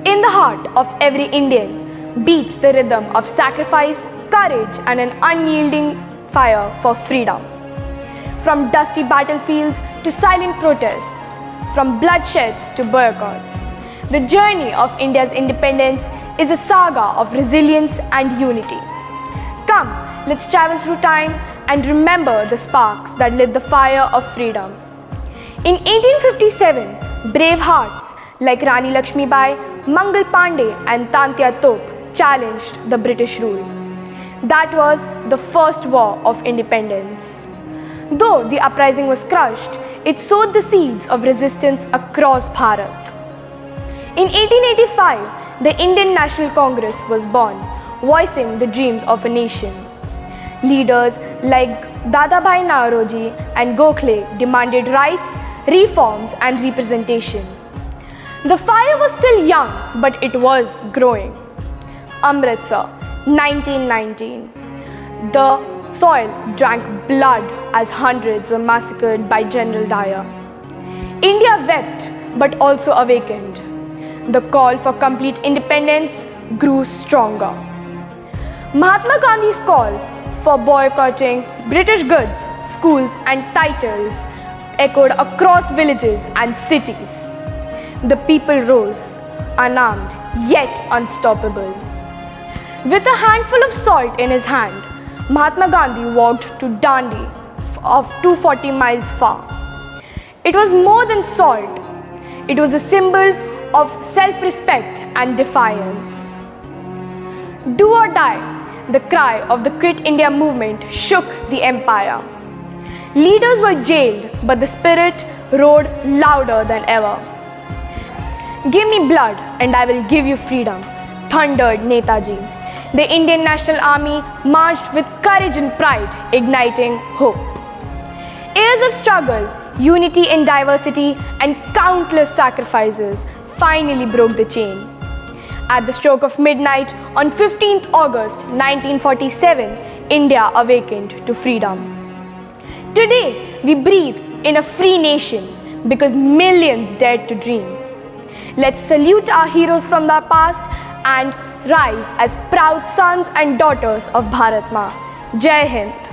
In the heart of every Indian beats the rhythm of sacrifice, courage, and an unyielding fire for freedom. From dusty battlefields to silent protests, from bloodsheds to boycotts, the journey of India's independence is a saga of resilience and unity. Come, let's travel through time and remember the sparks that lit the fire of freedom. In 1857, brave hearts like Rani Lakshmibai, Mangal Pandey and Tantia Top challenged the British rule. That was the first war of independence. Though the uprising was crushed, it sowed the seeds of resistance across Bharat. In 1885, the Indian National Congress was born, voicing the dreams of a nation. Leaders like Dadabhai Naoroji and Gokhale demanded rights, reforms and representation. The fire was still young, but it was growing. Amritsar, 1919. The soil drank blood as hundreds were massacred by General Dyer. India wept, but also awakened. The call for complete independence grew stronger. Mahatma Gandhi's call for boycotting British goods, schools and titles echoed across villages and cities. The people rose, unarmed yet unstoppable. With a handful of salt in his hand, Mahatma Gandhi walked to Dandi of 240 miles far. It was more than salt. It was a symbol of self-respect and defiance. Do or die, the cry of the Quit India movement shook the empire. Leaders were jailed, but the spirit roared louder than ever. Give me blood and I will give you freedom, thundered Netaji. The Indian National Army marched with courage and pride, igniting hope. Years of struggle, unity in diversity, and countless sacrifices finally broke the chain. At the stroke of midnight on 15th August 1947, India awakened to freedom. Today, we breathe in a free nation because millions dared to dream. Let's salute our heroes from the past and rise as proud sons and daughters of Bharat Maa. Jai Hind.